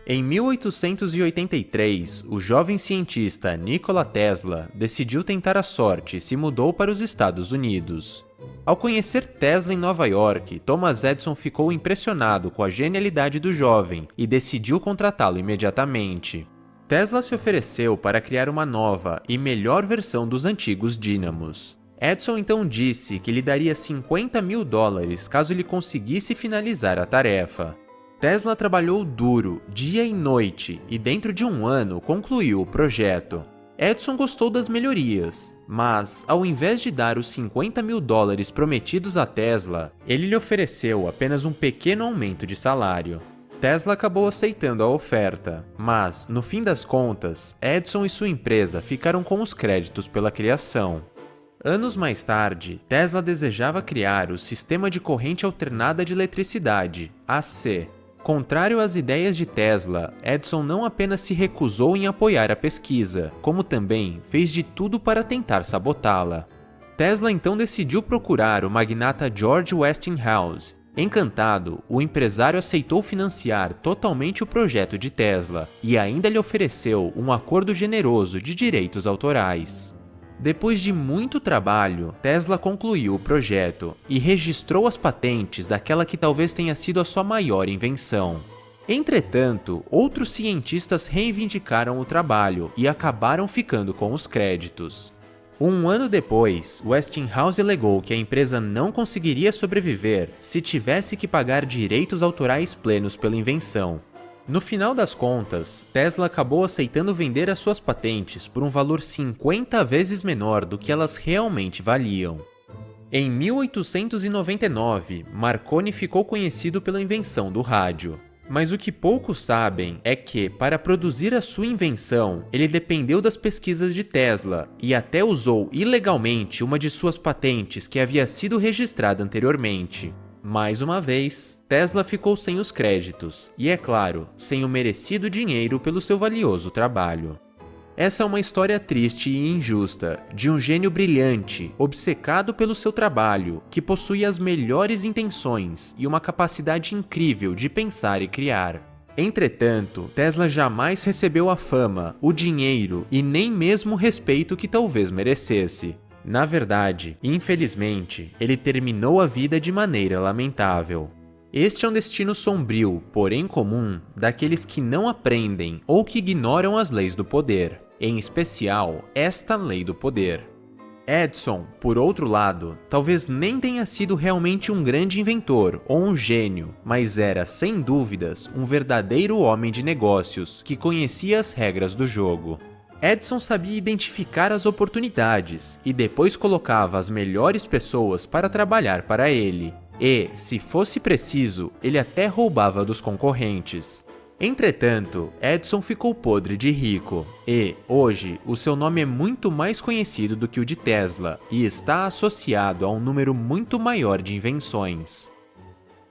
Em 1883, o jovem cientista Nikola Tesla decidiu tentar a sorte e se mudou para os Estados Unidos. Ao conhecer Tesla em Nova York, Thomas Edison ficou impressionado com a genialidade do jovem e decidiu contratá-lo imediatamente. Tesla se ofereceu para criar uma nova e melhor versão dos antigos dínamos. Edison então disse que lhe daria $50.000 caso ele conseguisse finalizar a tarefa. Tesla trabalhou duro, dia e noite, e dentro de um ano concluiu o projeto. Edison gostou das melhorias, mas, ao invés de dar os $50.000 prometidos a Tesla, ele lhe ofereceu apenas um pequeno aumento de salário. Tesla acabou aceitando a oferta, mas, no fim das contas, Edison e sua empresa ficaram com os créditos pela criação. Anos mais tarde, Tesla desejava criar o Sistema de Corrente Alternada de Eletricidade, AC. Contrário às ideias de Tesla, Edison não apenas se recusou em apoiar a pesquisa, como também fez de tudo para tentar sabotá-la. Tesla então decidiu procurar o magnata George Westinghouse. Encantado, o empresário aceitou financiar totalmente o projeto de Tesla e ainda lhe ofereceu um acordo generoso de direitos autorais. Depois de muito trabalho, Tesla concluiu o projeto e registrou as patentes daquela que talvez tenha sido a sua maior invenção. Entretanto, outros cientistas reivindicaram o trabalho e acabaram ficando com os créditos. Um ano depois, Westinghouse alegou que a empresa não conseguiria sobreviver se tivesse que pagar direitos autorais plenos pela invenção. No final das contas, Tesla acabou aceitando vender as suas patentes por um valor 50 vezes menor do que elas realmente valiam. Em 1899, Marconi ficou conhecido pela invenção do rádio. Mas o que poucos sabem é que, para produzir a sua invenção, ele dependeu das pesquisas de Tesla e até usou ilegalmente uma de suas patentes que havia sido registrada anteriormente. Mais uma vez, Tesla ficou sem os créditos e, é claro, sem o merecido dinheiro pelo seu valioso trabalho. Essa é uma história triste e injusta, de um gênio brilhante, obcecado pelo seu trabalho, que possui as melhores intenções e uma capacidade incrível de pensar e criar. Entretanto, Tesla jamais recebeu a fama, o dinheiro e nem mesmo o respeito que talvez merecesse. Na verdade, infelizmente, ele terminou a vida de maneira lamentável. Este é um destino sombrio, porém comum, daqueles que não aprendem ou que ignoram as leis do poder, em especial esta lei do poder. Edison, por outro lado, talvez nem tenha sido realmente um grande inventor ou um gênio, mas era, sem dúvidas, um verdadeiro homem de negócios que conhecia as regras do jogo. Edison sabia identificar as oportunidades e depois colocava as melhores pessoas para trabalhar para ele. E, se fosse preciso, ele até roubava dos concorrentes. Entretanto, Edison ficou podre de rico e, hoje, o seu nome é muito mais conhecido do que o de Tesla e está associado a um número muito maior de invenções.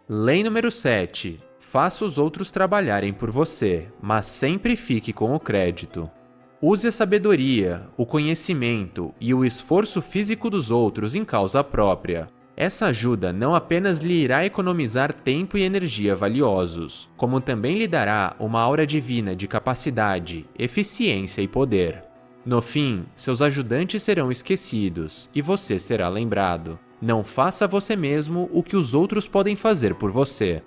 Lei número 7. Faça os outros trabalharem por você, mas sempre fique com o crédito. Use a sabedoria, o conhecimento e o esforço físico dos outros em causa própria. Essa ajuda não apenas lhe irá economizar tempo e energia valiosos, como também lhe dará uma aura divina de capacidade, eficiência e poder. No fim, seus ajudantes serão esquecidos e você será lembrado. Não faça você mesmo o que os outros podem fazer por você.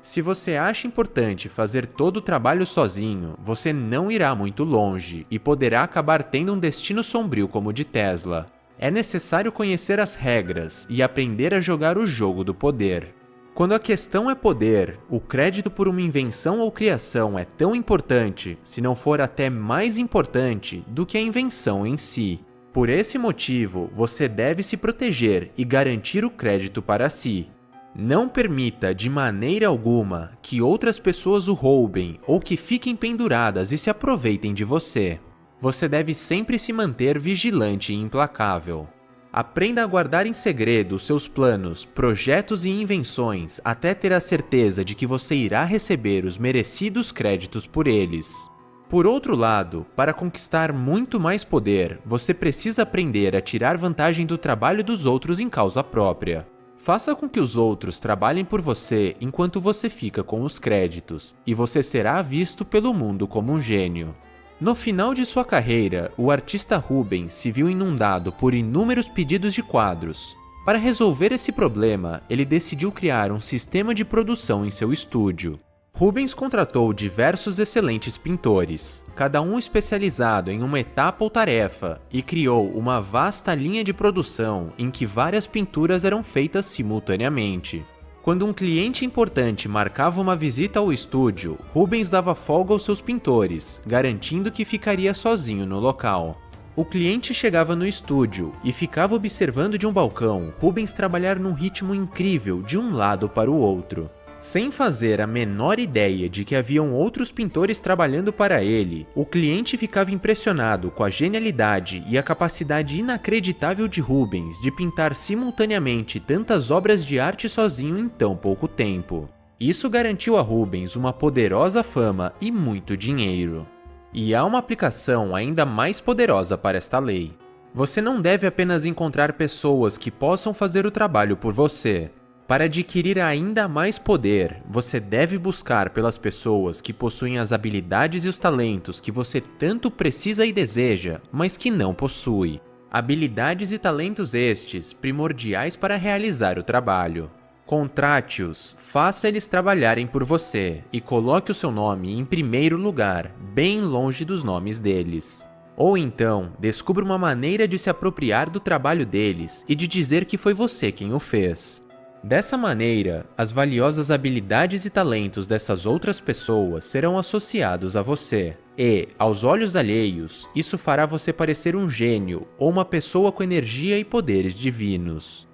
Se você acha importante fazer todo o trabalho sozinho, você não irá muito longe e poderá acabar tendo um destino sombrio como o de Tesla. É necessário conhecer as regras e aprender a jogar o jogo do poder. Quando a questão é poder, o crédito por uma invenção ou criação é tão importante, se não for até mais importante, do que a invenção em si. Por esse motivo, você deve se proteger e garantir o crédito para si. Não permita, de maneira alguma, que outras pessoas o roubem ou que fiquem penduradas e se aproveitem de você. Você deve sempre se manter vigilante e implacável. Aprenda a guardar em segredo seus planos, projetos e invenções até ter a certeza de que você irá receber os merecidos créditos por eles. Por outro lado, para conquistar muito mais poder, você precisa aprender a tirar vantagem do trabalho dos outros em causa própria. Faça com que os outros trabalhem por você enquanto você fica com os créditos, e você será visto pelo mundo como um gênio. No final de sua carreira, o artista Rubens se viu inundado por inúmeros pedidos de quadros. Para resolver esse problema, ele decidiu criar um sistema de produção em seu estúdio. Rubens contratou diversos excelentes pintores, cada um especializado em uma etapa ou tarefa, e criou uma vasta linha de produção em que várias pinturas eram feitas simultaneamente. Quando um cliente importante marcava uma visita ao estúdio, Rubens dava folga aos seus pintores, garantindo que ficaria sozinho no local. O cliente chegava no estúdio e ficava observando de um balcão Rubens trabalhar num ritmo incrível de um lado para o outro. Sem fazer a menor ideia de que haviam outros pintores trabalhando para ele, o cliente ficava impressionado com a genialidade e a capacidade inacreditável de Rubens de pintar simultaneamente tantas obras de arte sozinho em tão pouco tempo. Isso garantiu a Rubens uma poderosa fama e muito dinheiro. E há uma aplicação ainda mais poderosa para esta lei. Você não deve apenas encontrar pessoas que possam fazer o trabalho por você. Para adquirir ainda mais poder, você deve buscar pelas pessoas que possuem as habilidades e os talentos que você tanto precisa e deseja, mas que não possui. Habilidades e talentos estes primordiais para realizar o trabalho. Contrate-os, faça eles trabalharem por você e coloque o seu nome em primeiro lugar, bem longe dos nomes deles. Ou então, descubra uma maneira de se apropriar do trabalho deles e de dizer que foi você quem o fez. Dessa maneira, as valiosas habilidades e talentos dessas outras pessoas serão associados a você. E, aos olhos alheios, isso fará você parecer um gênio ou uma pessoa com energia e poderes divinos.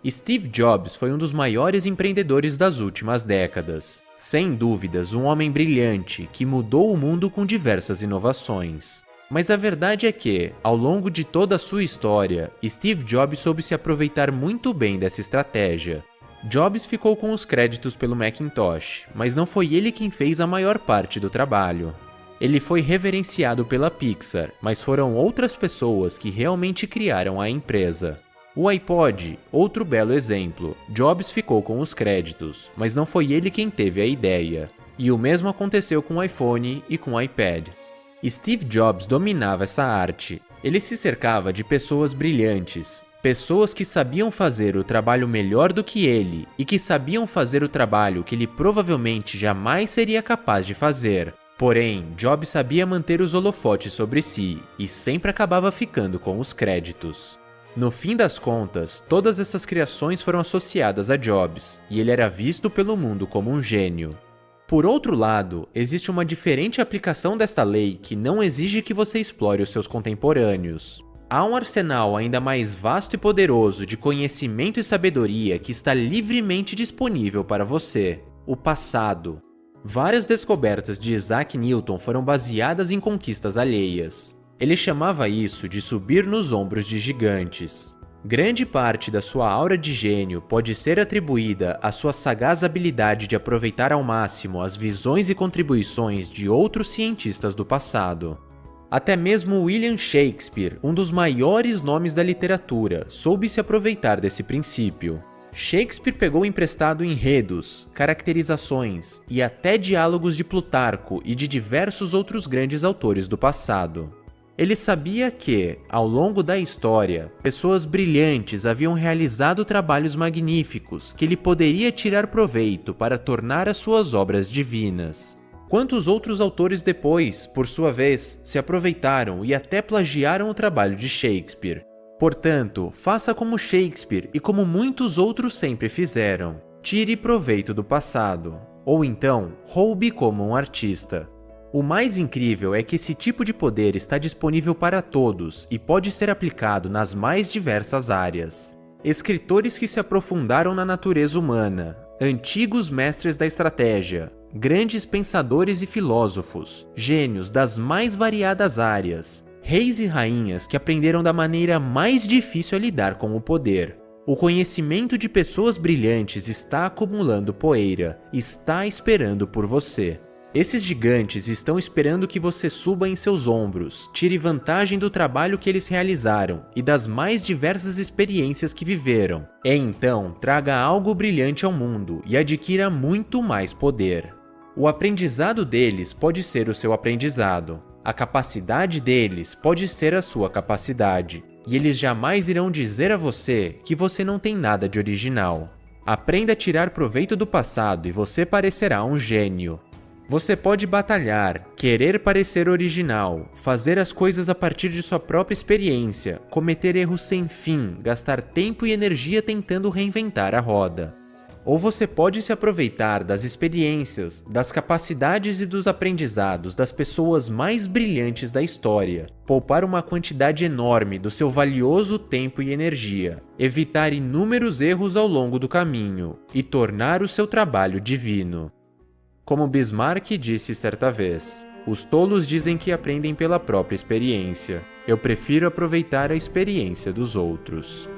Steve Jobs foi um dos maiores empreendedores das últimas décadas. Sem dúvidas, um homem brilhante que mudou o mundo com diversas inovações. Mas a verdade é que, ao longo de toda a sua história, Steve Jobs soube se aproveitar muito bem dessa estratégia. Jobs ficou com os créditos pelo Macintosh, mas não foi ele quem fez a maior parte do trabalho. Ele foi reverenciado pela Pixar, mas foram outras pessoas que realmente criaram a empresa. O iPod, outro belo exemplo. Jobs ficou com os créditos, mas não foi ele quem teve a ideia. E o mesmo aconteceu com o iPhone e com o iPad. Steve Jobs dominava essa arte. Ele se cercava de pessoas brilhantes, pessoas que sabiam fazer o trabalho melhor do que ele e que sabiam fazer o trabalho que ele provavelmente jamais seria capaz de fazer. Porém, Jobs sabia manter os holofotes sobre si e sempre acabava ficando com os créditos. No fim das contas, todas essas criações foram associadas a Jobs, e ele era visto pelo mundo como um gênio. Por outro lado, existe uma diferente aplicação desta lei que não exige que você explore os seus contemporâneos. Há um arsenal ainda mais vasto e poderoso de conhecimento e sabedoria que está livremente disponível para você: o passado. Várias descobertas de Isaac Newton foram baseadas em conquistas alheias. Ele chamava isso de subir nos ombros de gigantes. Grande parte da sua aura de gênio pode ser atribuída à sua sagaz habilidade de aproveitar ao máximo as visões e contribuições de outros cientistas do passado. Até mesmo William Shakespeare, um dos maiores nomes da literatura, soube se aproveitar desse princípio. Shakespeare pegou emprestado enredos, caracterizações e até diálogos de Plutarco e de diversos outros grandes autores do passado. Ele sabia que, ao longo da história, pessoas brilhantes haviam realizado trabalhos magníficos que ele poderia tirar proveito para tornar as suas obras divinas. Quantos outros autores depois, por sua vez, se aproveitaram e até plagiaram o trabalho de Shakespeare? Portanto, faça como Shakespeare e como muitos outros sempre fizeram. Tire proveito do passado. Ou então, roube como um artista. O mais incrível é que esse tipo de poder está disponível para todos e pode ser aplicado nas mais diversas áreas. Escritores que se aprofundaram na natureza humana, antigos mestres da estratégia, grandes pensadores e filósofos, gênios das mais variadas áreas, reis e rainhas que aprenderam da maneira mais difícil a lidar com o poder. O conhecimento de pessoas brilhantes está acumulando poeira, está esperando por você. Esses gigantes estão esperando que você suba em seus ombros, tire vantagem do trabalho que eles realizaram e das mais diversas experiências que viveram. E então, traga algo brilhante ao mundo e adquira muito mais poder. O aprendizado deles pode ser o seu aprendizado. A capacidade deles pode ser a sua capacidade. E eles jamais irão dizer a você que você não tem nada de original. Aprenda a tirar proveito do passado e você parecerá um gênio. Você pode batalhar, querer parecer original, fazer as coisas a partir de sua própria experiência, cometer erros sem fim, gastar tempo e energia tentando reinventar a roda. Ou você pode se aproveitar das experiências, das capacidades e dos aprendizados das pessoas mais brilhantes da história, poupar uma quantidade enorme do seu valioso tempo e energia, evitar inúmeros erros ao longo do caminho e tornar o seu trabalho divino. Como Bismarck disse certa vez, os tolos dizem que aprendem pela própria experiência. Eu prefiro aproveitar a experiência dos outros.